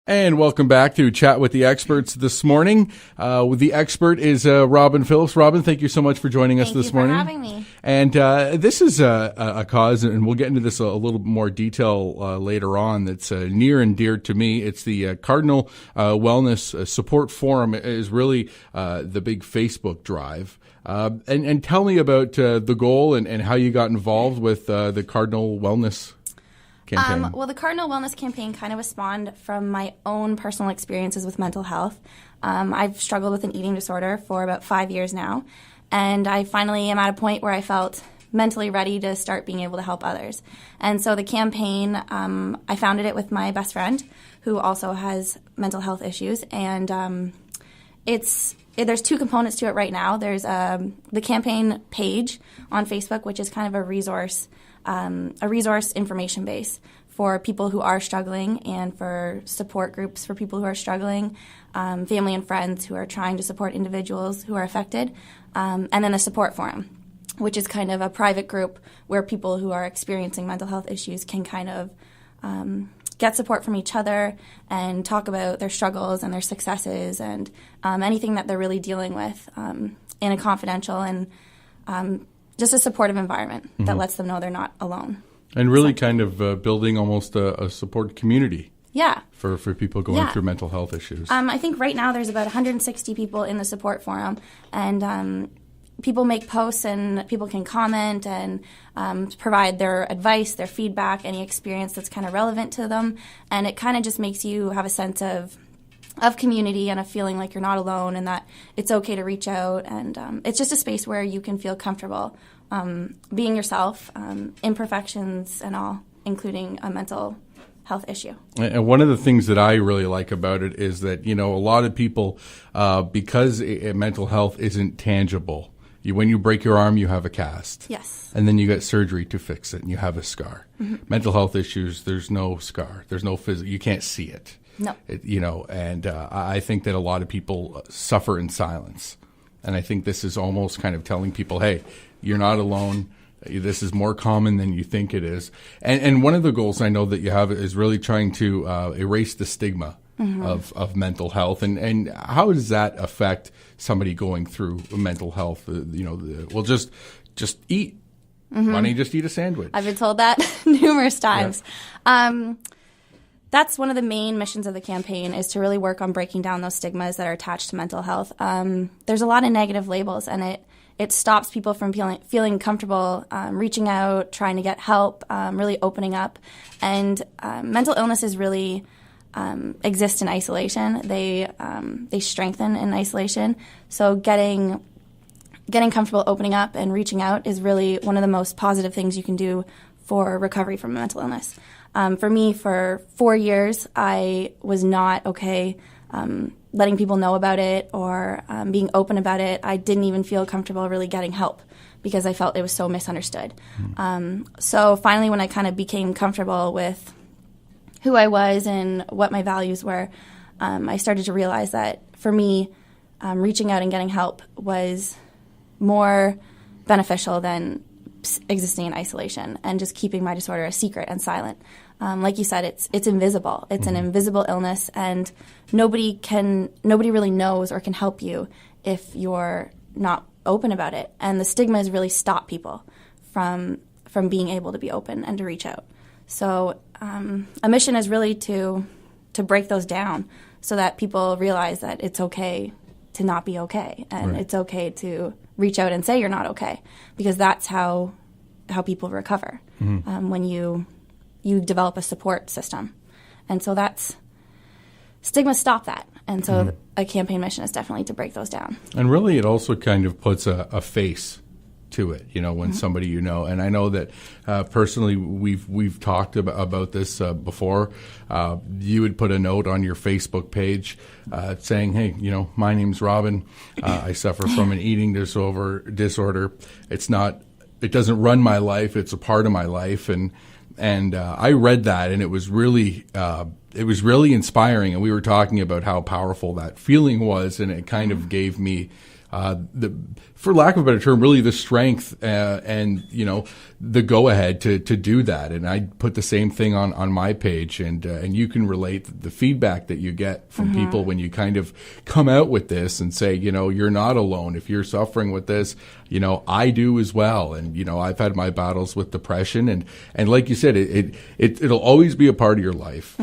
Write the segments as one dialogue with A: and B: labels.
A: And welcome back to Chat with the Experts this morning. The expert is Robyn Phillips. Robyn, thank you so much for joining us this morning.
B: Thank you for having me.
A: And this is a cause, and we'll get into this a little more detail later on, that's near and dear to me. It's the Cardinal Wellness Support Forum is really the big Facebook drive. And tell me about the goal and how you got involved with the Cardinal Wellness Campaign.
B: Well, the Cardinal Wellness Campaign kind of spawned from my own personal experiences with mental health. I've struggled with an eating disorder for about 5 years now, and I finally am at a point where I felt mentally ready to start being able to help others. And so the campaign, I founded it with my best friend, who also has mental health issues, and there's two components to it right now. There's the campaign page on Facebook, which is kind of a resource information base for people who are struggling and for support groups for people who are struggling, family and friends who are trying to support individuals who are affected, and then the support forum, which is kind of a private group where people who are experiencing mental health issues can kind of get support from each other and talk about their struggles and their successes and anything that they're really dealing with in a confidential and just a supportive environment that lets them know they're not alone.
A: And really kind of building almost a support community.
B: Yeah.
A: For people going through mental health issues.
B: I think right now there's about 160 people in the support forum, and people make posts and people can comment and provide their advice, their feedback, any experience that's kind of relevant to them. And it kind of just makes you have a sense of community and a feeling like you're not alone and that it's okay to reach out. And it's just a space where you can feel comfortable being yourself, imperfections and all, including a mental health issue.
A: And one of the things that I really like about it is that, a lot of people, because mental health isn't tangible, when you break your arm, you have a cast.
B: Yes.
A: And then you get surgery to fix it and you have a scar. Mm-hmm. Mental health issues, there's no scar. There's no physical, you can't see it.
B: No.
A: And I think that a lot of people suffer in silence. And I think this is almost kind of telling people, hey, you're not alone. This is more common than you think it is. And one of the goals I know that you have is really trying to erase the stigma of mental health. And how does that affect somebody going through mental health? Well, just eat. Why don't you just eat a sandwich?
B: I've been told that numerous times. Yeah. That's one of the main missions of the campaign, is to really work on breaking down those stigmas that are attached to mental health. There's a lot of negative labels, and it stops people from feeling comfortable reaching out, trying to get help, really opening up. And mental illnesses really exist in isolation. They strengthen in isolation. So getting comfortable opening up and reaching out is really one of the most positive things you can do for recovery from a mental illness. For me, for 4 years, I was not okay letting people know about it or being open about it. I didn't even feel comfortable really getting help because I felt it was so misunderstood. So finally, when I kind of became comfortable with who I was and what my values were, I started to realize that for me, reaching out and getting help was more beneficial than existing in isolation and just keeping my disorder a secret and silent. Like you said, it's invisible. It's an invisible illness, and nobody really knows or can help you if you're not open about it. And the stigmas really stop people from being able to be open and to reach out. So a mission is really to break those down so that people realize that it's okay to not be okay, and it's okay to reach out and say you're not okay, because that's how people recover when you develop a support system. And so stigmas stop that. And so a campaign mission is definitely to break those down.
A: And really it also kind of puts a face to it, when somebody and I know that personally we've talked about this before. You would put a note on your Facebook page saying, hey, my name's Robyn. I suffer from an eating disorder. It doesn't run my life. It's a part of my life. And I read that, and it was really inspiring. And we were talking about how powerful that feeling was, and it kind of gave me for lack of a better term, really the strength and the go ahead to do that. And I put the same thing on my page, and you can relate the feedback that you get from people when you kind of come out with this and say, you're not alone. If you're suffering with this, I do as well. And, I've had my battles with depression, and like you said, it'll always be a part of your life,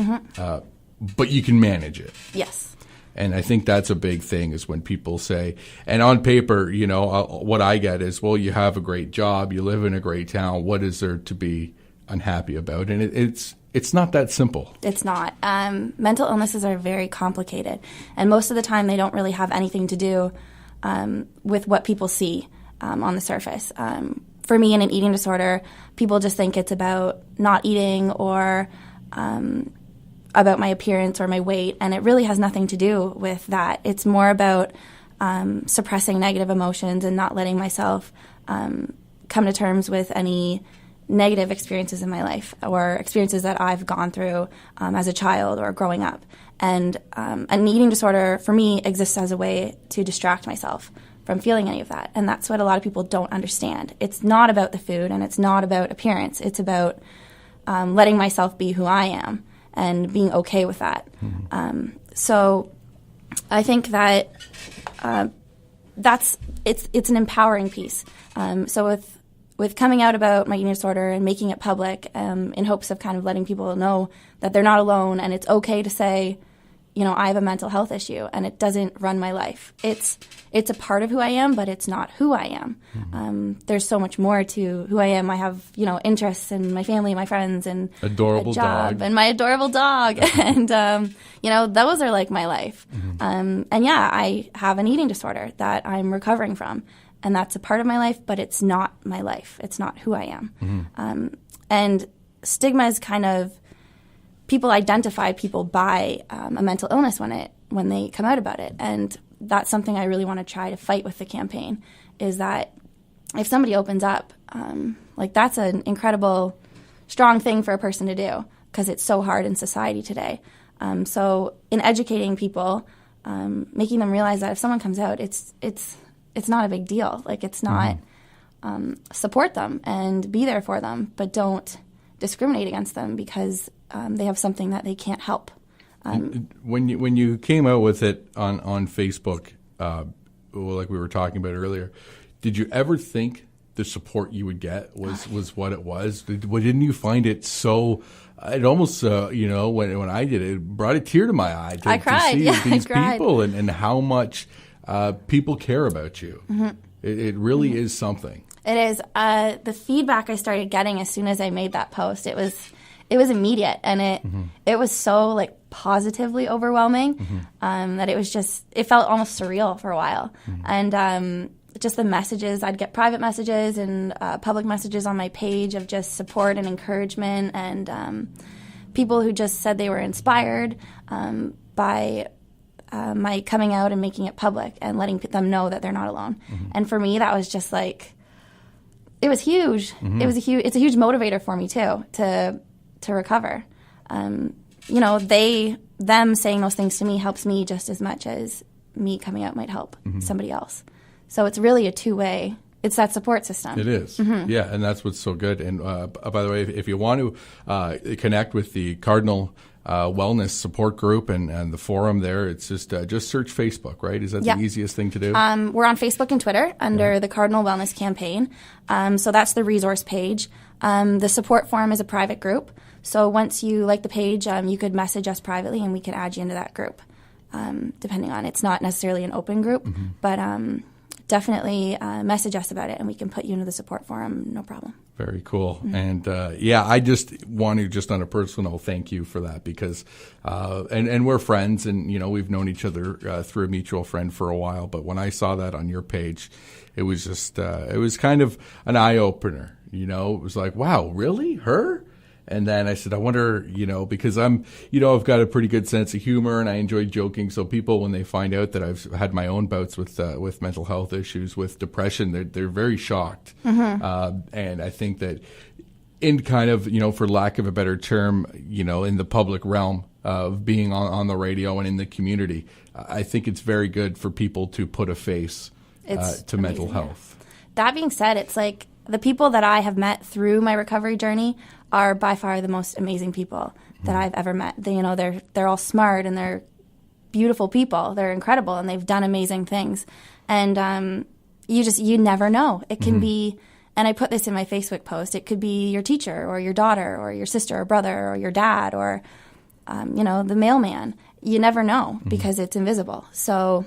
A: but you can manage it.
B: Yes.
A: And I think that's a big thing, is when people say, and on paper, what I get is, well, you have a great job, you live in a great town, what is there to be unhappy about? And it's not that simple.
B: It's not. Mental illnesses are very complicated, and most of the time they don't really have anything to do with what people see on the surface. For me, in an eating disorder, people just think it's about not eating or about my appearance or my weight, and it really has nothing to do with that. It's more about suppressing negative emotions and not letting myself come to terms with any negative experiences in my life or experiences that I've gone through as a child or growing up. And an eating disorder, for me, exists as a way to distract myself from feeling any of that. And that's what a lot of people don't understand. It's not about the food, and it's not about appearance. It's about letting myself be who I am and being okay with that. So I think that it's an empowering piece. So with coming out about my eating disorder and making it public, in hopes of kind of letting people know that they're not alone, and it's okay to say, I have a mental health issue and it doesn't run my life. It's a part of who I am, but it's not who I am. There's so much more to who I am. I have, interests in my family, my friends, and
A: adorable
B: a job,
A: dog.
B: and my adorable dog. And, those are like my life. And yeah, I have an eating disorder that I'm recovering from, and that's a part of my life, but it's not my life. It's not who I am. And stigma is kind of, people identify people by a mental illness when they come out about it. And that's something I really want to try to fight with the campaign, is that if somebody opens up, that's an incredible, strong thing for a person to do, because it's so hard in society today. So in educating people, making them realize that if someone comes out, it's not a big deal. It's not, support them and be there for them, but don't discriminate against them because they have something that they can't help.
A: When you came out with it on Facebook, like we were talking about earlier, did you ever think the support you would get was what it was? Didn't you find it so? It almost, when I did it, it brought a tear to my eye
B: I cried.
A: to see these
B: I cried.
A: people and how much people care about you. It really is something.
B: It is. The feedback I started getting as soon as I made that post, it was immediate, and it was so positively overwhelming that it felt almost surreal for a while. And just the messages, I'd get private messages and public messages on my page of just support and encouragement, and people who just said they were inspired by my coming out and making it public and letting them know that they're not alone. And for me, that was just it was huge. It's a huge motivator for me too, to recover. Them saying those things to me helps me just as much as me coming out might help somebody else. So it's really a two-way. It's that support system.
A: It is. Yeah, and that's what's so good. And by the way, if you want to connect with the Cardinal Wellness Support Group and the forum there, it's just search Facebook, right? Is that the easiest thing to do?
B: We're on Facebook and Twitter under the Cardinal Wellness Campaign. So that's the resource page. The support forum is a private group. So once you like the page, you could message us privately and we can add you into that group, depending on. It's not necessarily an open group, but definitely message us about it and we can put you into the support forum, no problem.
A: Very cool. And I just want to, just on a personal note, thank you for that, because and we're friends, and we've known each other through a mutual friend for a while. But when I saw that on your page, it was just it was kind of an eye opener. It was like, wow, really, her? And then I said, I wonder, because I'm, I've got a pretty good sense of humor and I enjoy joking. So people, when they find out that I've had my own bouts with mental health issues, with depression, they're very shocked. And I think that in kind of, for lack of a better term, in the public realm of being on the radio and in the community, I think it's very good for people to put a face
B: It's
A: to mental
B: amazing,
A: health.
B: Yeah. That being said, it's like the people that I have met through my recovery journey are by far the most amazing people that I've ever met. They're all smart and they're beautiful people. They're incredible and they've done amazing things. And you never know. It can be, and I put this in my Facebook post, it could be your teacher or your daughter or your sister or brother or your dad or, the mailman. You never know because it's invisible. So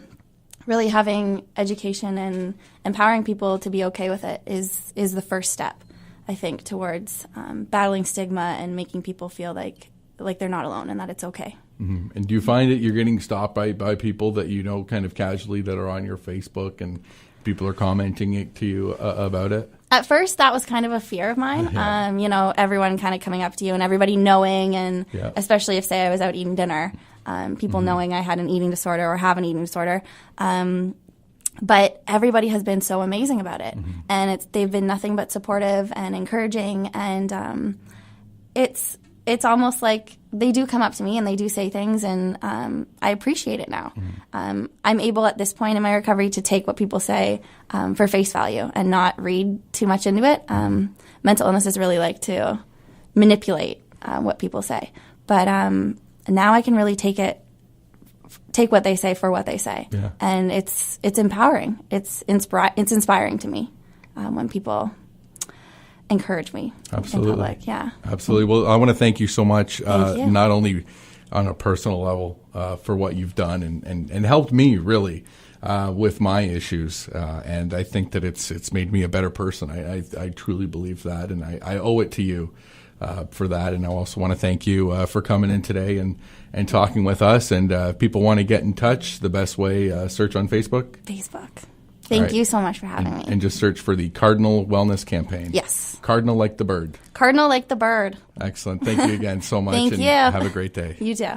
B: really having education and empowering people to be okay with it is the first step, I think, towards battling stigma and making people feel like they're not alone and that it's okay.
A: Mm-hmm. And do you find that you're getting stopped by people that you know kind of casually that are on your Facebook and people are commenting it to you about it?
B: At first, that was kind of a fear of mine.
A: Yeah.
B: Everyone kind of coming up to you and everybody knowing, and
A: Yeah.
B: especially if, say, I was out eating dinner, people knowing I had an eating disorder or have an eating disorder. But everybody has been so amazing about it. And they've been nothing but supportive and encouraging. And it's almost like they do come up to me and they do say things, and I appreciate it now. I'm able at this point in my recovery to take what people say for face value and not read too much into it. Mental illnesses really like to manipulate what people say. But now I can really take what they say for what they say.
A: Yeah.
B: And it's empowering. It's inspiring to me when people encourage me
A: Absolutely.
B: in public. Yeah.
A: Absolutely. Well, I want to thank you so much,
B: Thank you.
A: not only on a personal level for what you've done and helped me really with my issues. And I think that it's made me a better person. I truly believe that, and I owe it to you for that. And I also want to thank you for coming in today and talking with us. And if people want to get in touch, the best way, search on Facebook.
B: Facebook. Thank you so much for having me.
A: And just search for the Cardinal Wellness Campaign.
B: Yes.
A: Cardinal like the bird.
B: Cardinal like the bird.
A: Excellent. Thank you again so much.
B: Thank
A: and
B: you.
A: Have a great day.
B: You too.